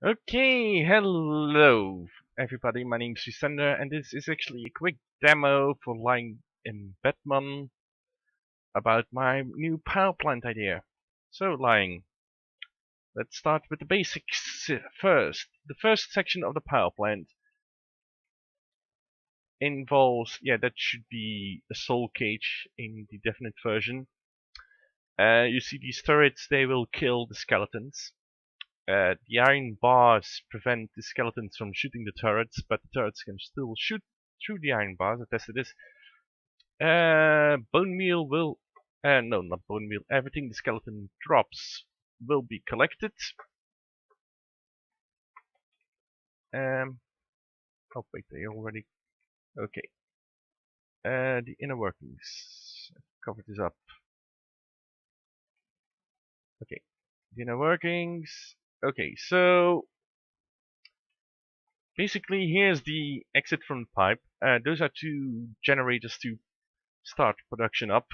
Okay, hello everybody, my name is Resender and this is actually a quick demo for lying in Batman about my new power plant idea. So lying, let's start with the basics first. The first section of the power plant involves, that should be a soul cage in the definite version. You see these turrets, they will kill the skeletons. The iron bars prevent the skeletons from shooting the turrets, but the turrets can still shoot through the iron bars. I tested this. Bone meal will... no, not bone meal. Everything the skeleton drops will be collected. Oh wait, they already... Okay. The inner workings. I've covered this up. Okay. The inner workings. Okay, so... Basically, here's the exit from the pipe. Those are two generators to start production up.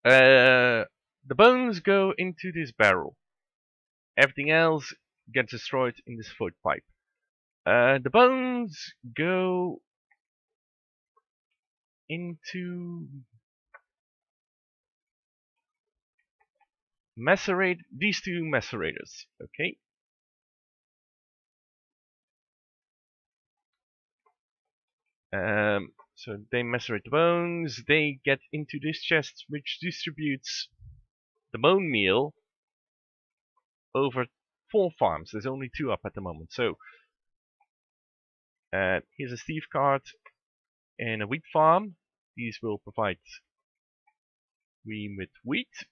The bones go into this barrel. Everything else gets destroyed in this void pipe. The bones go into these two macerators. Okay. So they macerate the bones. They get into this chest, which distributes the bone meal over 4 farms. There's only 2 up at the moment. So here's a Steve card and a wheat farm. These will provide me with wheat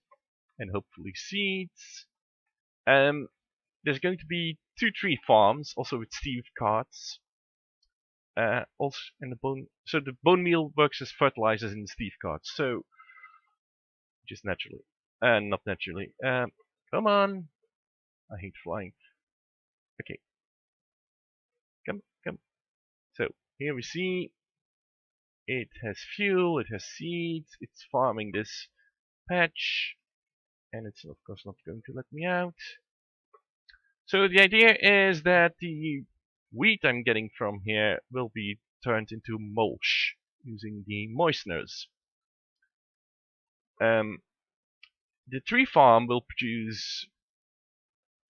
and hopefully seeds. There's going to be 2 tree farms, also with Steve cards. Also, and the bone meal works as fertilizers in the Steve cards. So, just naturally, not naturally. Come on, I hate flying. Okay, come. So here we see it has fuel, it has seeds, it's farming this patch, and it's of course not going to let me out. So the idea is that the wheat I'm getting from here will be turned into mulch using the moisteners. The tree farm will produce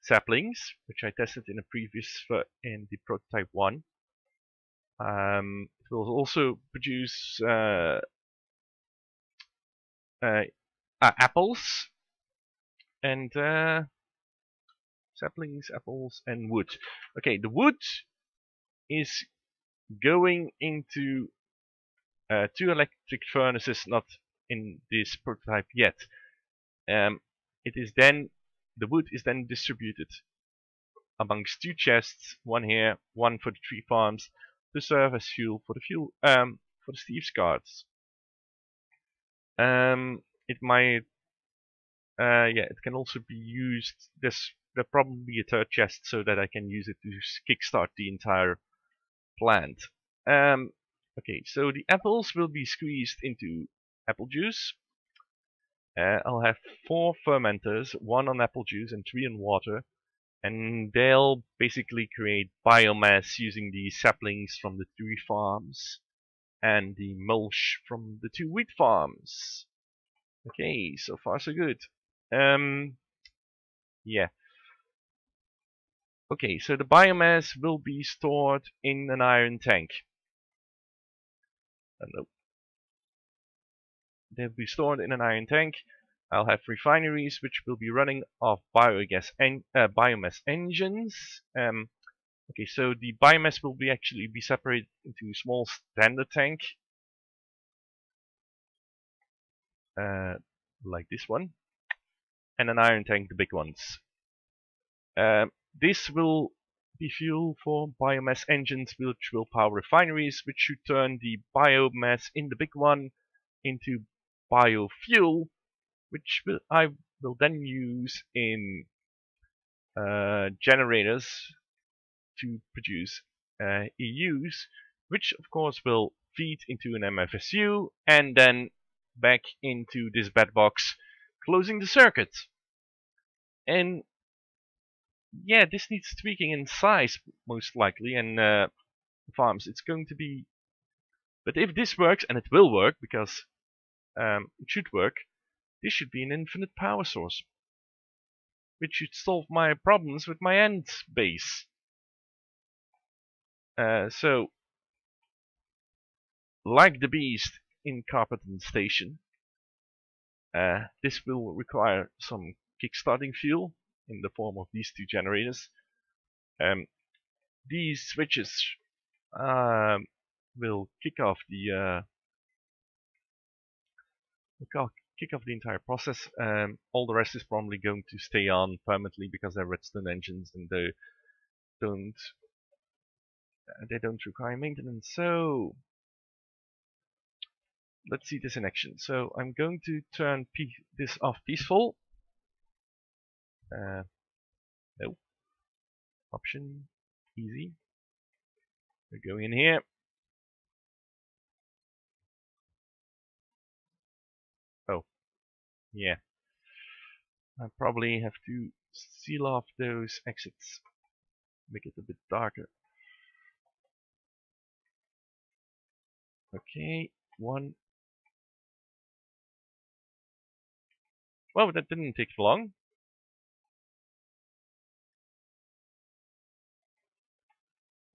saplings, which I tested in a previous in the prototype 1. It will also produce apples and saplings, apples, and wood. Okay, the wood is going into 2 electric furnaces, not in this prototype yet. The wood is then distributed amongst 2 chests, one here, one for the tree farms, to serve as fuel for the Steve's cards. It might, it can also be used. There'll probably be a 3rd chest so that I can use it to kickstart the entire plant. Okay, so the apples will be squeezed into apple juice. I'll have 4 fermenters, 1 on apple juice and 3 on water, and they'll basically create biomass using the saplings from the 3 farms and the mulch from the 2 wheat farms. Okay, so far so good. Yeah. Okay, so the biomass will be stored in an iron tank. Nope. They'll be stored in an iron tank. I'll have refineries which will be running off biomass engines. Okay, so the biomass will actually be separated into a small standard tank, like this one, and an iron tank, the big ones. This will be fuel for biomass engines, which will power refineries, which should turn the biomass in the big one into biofuel, which I will then use in generators to produce EUs, which of course will feed into an MFSU and then back into this bed box, closing the circuit. And yeah, this needs tweaking in size, most likely, and farms. It's going to be... But if this works, and it will work, because it should work, this should be an infinite power source, which should solve my problems with my end base. So, like the beast in Carpenton Station, this will require some kickstarting fuel in the form of these two generators. These switches will kick off the entire process. All the rest is probably going to stay on permanently because they're redstone engines and they don't require maintenance. So let's see this in action. So I'm going to turn this off peaceful. No. Option. Easy. We're going in here. Oh. Yeah. I probably have to seal off those exits. Make it a bit darker. Okay. One. Well, that didn't take long.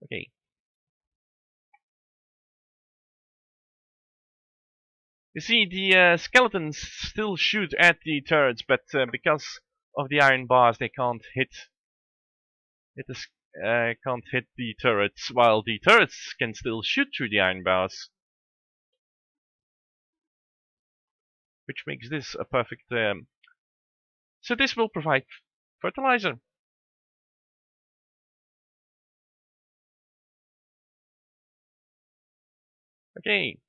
Okay. You see, the skeletons still shoot at the turrets, but because of the iron bars, they can't hit the turrets, while the turrets can still shoot through the iron bars, which makes this a perfect. So this will provide fertilizer. Okay.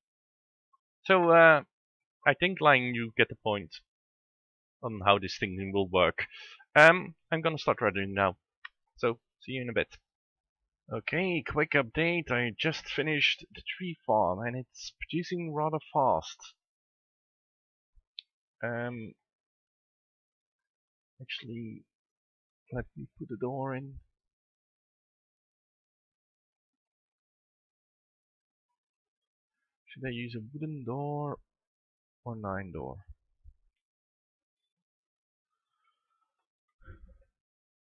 So I think, Lang, you get the point on how this thing will work. I'm gonna start rendering now. So see you in a bit. Okay, quick update. I just finished the tree farm and it's producing rather fast. Actually, let me put the door in. Should I use a wooden door or 9 door?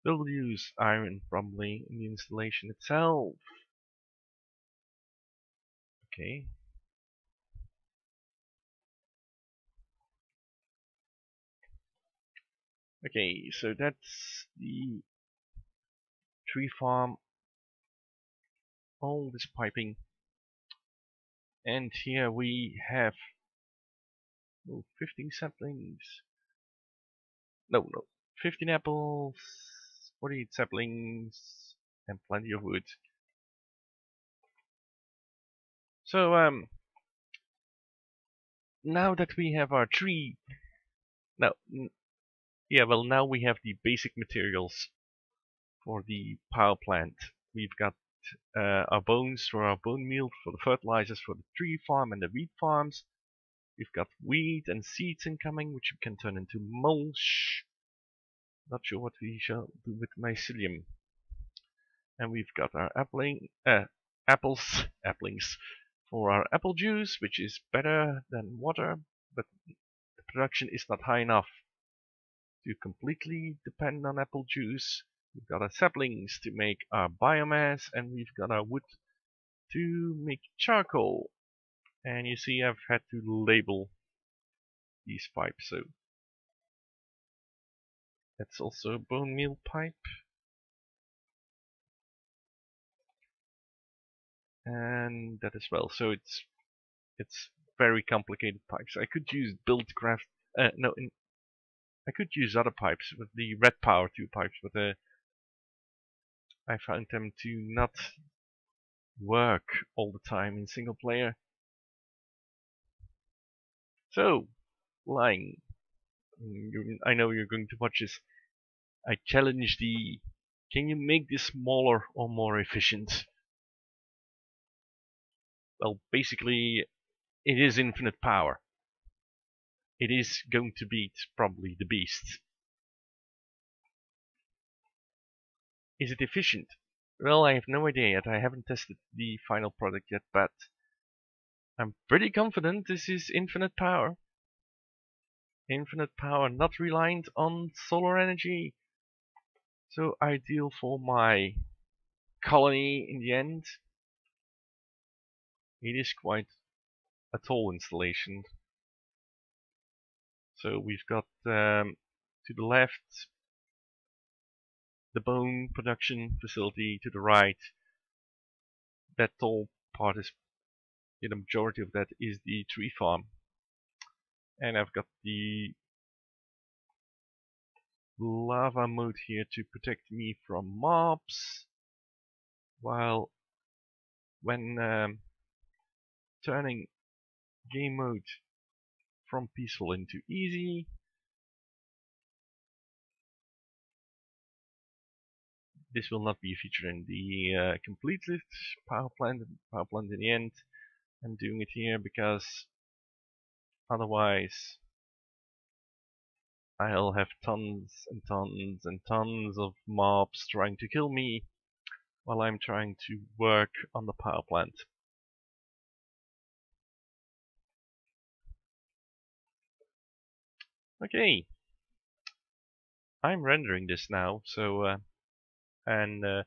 We'll use iron probably in the installation itself. Okay. Okay, so that's the tree farm. All this piping. And here we have 15 saplings. No, 15 apples, 48 saplings, and plenty of wood. So, now that we have our tree, now we have the basic materials for the power plant. We've got our bones for our bone meal, for the fertilizers for the tree farm and the wheat farms. We've got wheat and seeds incoming, which we can turn into mulch. Not sure what we shall do with mycelium. And we've got our applings for our apple juice, which is better than water, but the production is not high enough to completely depend on apple juice. We've got our saplings to make our biomass, and we've got our wood to make charcoal. And you see I've had to label these pipes, so that's also a bone meal pipe. And that as well. So it's very complicated pipes. I could use Buildcraft. I could use other pipes with the red power 2 pipes, but I found them to not work all the time in single player. So, Lang, I know you're going to watch this. I challenge thee. Can you make this smaller or more efficient? Well, basically, it is infinite power. It is going to beat probably the beast. Is it efficient? Well, I have no idea yet. I haven't tested the final product yet, but I'm pretty confident this is infinite power. Infinite power, not reliant on solar energy. So ideal for my colony in the end. It is quite a tall installation. So we've got to the left the bone production facility, to the right that tall part is, the majority of that is the tree farm. And I've got the lava mode here to protect me from mobs, while when turning game mode from peaceful into easy, this will not be featured in the completed power plant in the end. I'm doing it here because otherwise I'll have tons and tons and tons of mobs trying to kill me while I'm trying to work on the power plant. Okay, I'm rendering this now, so and there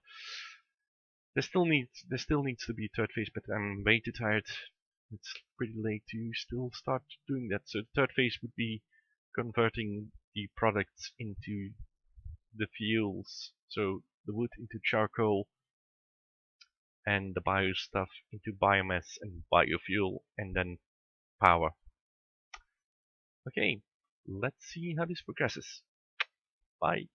still needs to be a third phase, but I'm way too tired. It's pretty late to still start doing that. So the third phase would be converting the products into the fuels. So the wood into charcoal, and the bio stuff into biomass and biofuel, and then power. Okay, let's see how this progresses. Bye.